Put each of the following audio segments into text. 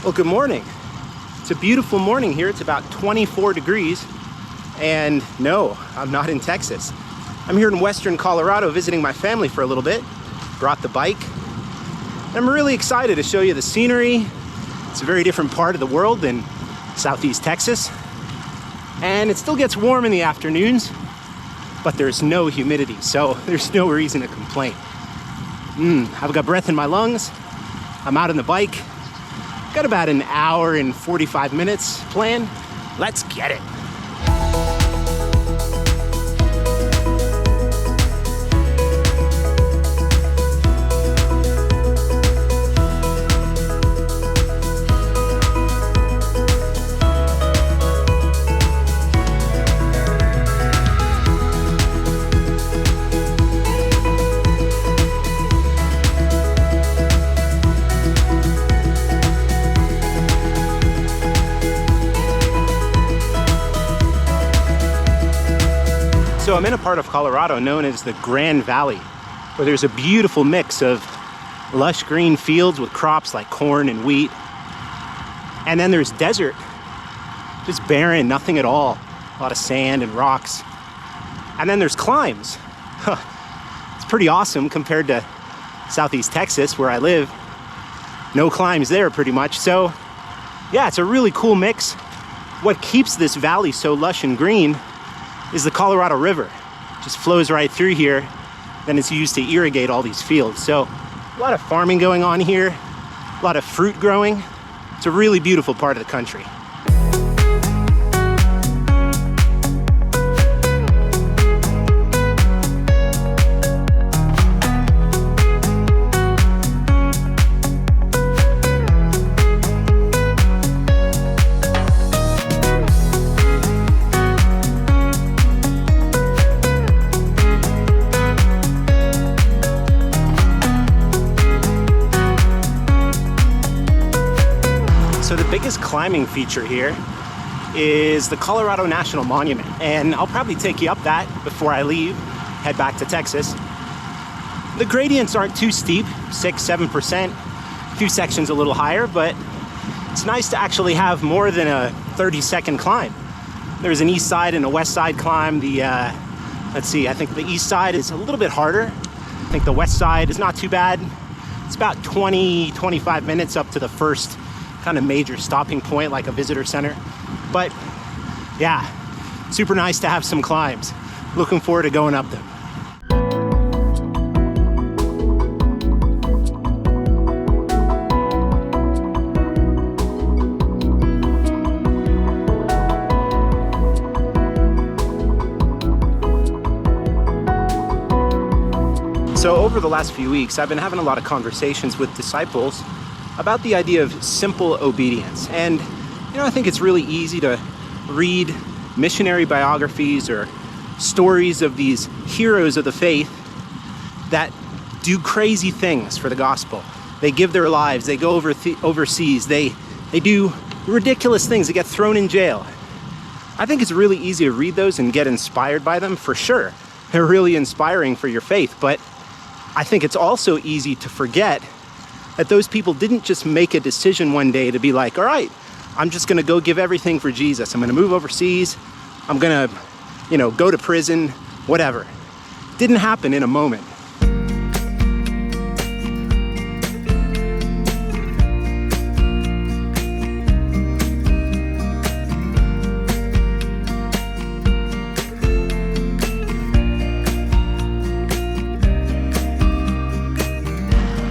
Well, good morning. It's a beautiful morning here. It's about 24 degrees. And no, I'm not in Texas. I'm here in Western Colorado visiting my family for a little bit. Brought the bike. And I'm really excited to show you the scenery. It's a very different part of the world than Southeast Texas. And it still gets warm in the afternoons, but there's no humidity, so there's no reason to complain. I've got breath in my lungs. I'm out on the bike. Got about an hour and 45 minutes planned. Let's get it. So I'm in a part of Colorado known as the Grand Valley, where there's a beautiful mix of lush green fields with crops like corn and wheat. And then there's desert, just barren, nothing at all. A lot of sand and rocks. And then there's climbs. It's pretty awesome compared to Southeast Texas, where I live. No climbs there pretty much. So yeah, it's a really cool mix. What keeps this valley so lush and green is the Colorado River. It just flows right through here. Then it's used to irrigate all these fields. So a lot of farming going on here, a lot of fruit growing. It's a really beautiful part of the country. So the biggest climbing feature here is the Colorado National Monument. And I'll probably take you up that before I leave, head back to Texas. The gradients aren't too steep, 6-7%. A few sections a little higher, but it's nice to actually have more than a 30-second climb. There's an east side and a west side climb. Let's see, I think the east side is a little bit harder. I think the west side is not too bad. It's about 20-25 minutes up to the first kind of major stopping point, like a visitor center. But yeah, super nice to have some climbs. Looking forward to going up them. So over the last few weeks, I've been having a lot of conversations with disciples about the idea of simple obedience. And I think it's really easy to read missionary biographies or stories of these heroes of the faith that do crazy things for the gospel. They give their lives, they go overseas, they do ridiculous things, they get thrown in jail. I think it's really easy to read those and get inspired by them, for sure. They're really inspiring for your faith, but I think it's also easy to forget that those people didn't just make a decision one day to be like, all right, I'm just gonna go give everything for Jesus. I'm gonna move overseas. I'm gonna, go to prison, whatever. Didn't happen in a moment.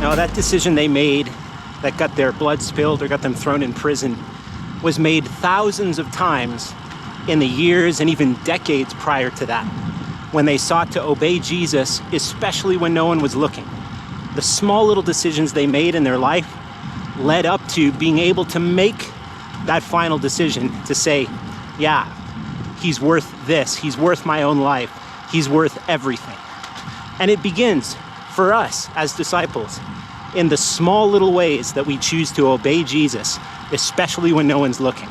Now, that decision they made that got their blood spilled or got them thrown in prison was made thousands of times in the years and even decades prior to that, when they sought to obey Jesus, especially when no one was looking. The small little decisions they made in their life led up to being able to make that final decision to say, yeah, he's worth this, he's worth my own life, he's worth everything. And it begins for us as disciples in the small little ways that we choose to obey Jesus, especially when no one's looking.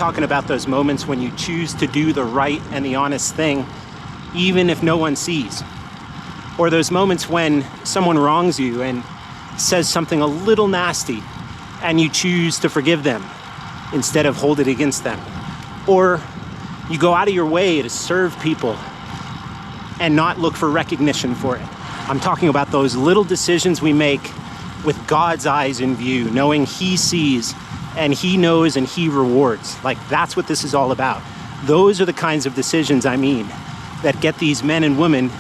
talking about those moments when you choose to do the right and the honest thing, even if no one sees. Or those moments when someone wrongs you and says something a little nasty and you choose to forgive them instead of hold it against them. Or you go out of your way to serve people and not look for recognition for it. I'm talking about those little decisions we make with God's eyes in view, knowing He sees and He knows and He rewards. Like, that's what this is all about. Those are the kinds of decisions, I mean, that get these men and women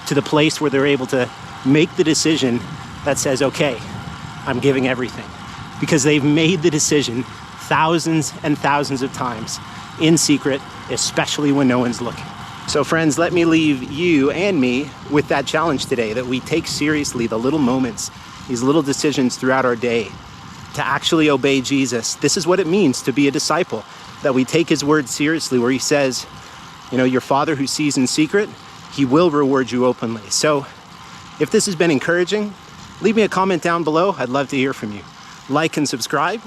to the place where they're able to make the decision that says, okay, I'm giving everything. Because they've made the decision thousands and thousands of times in secret, especially when no one's looking. So friends, let me leave you and me with that challenge today, that we take seriously the little moments, these little decisions throughout our day to actually obey Jesus. This is what it means to be a disciple, that we take His word seriously, where He says, you know, your Father who sees in secret, He will reward you openly. So if this has been encouraging, leave me a comment down below. I'd love to hear from you. Like and subscribe,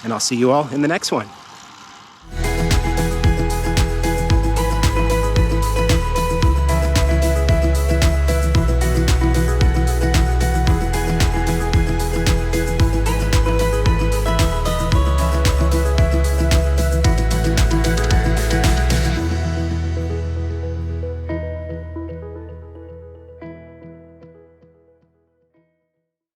and I'll see you all in the next one.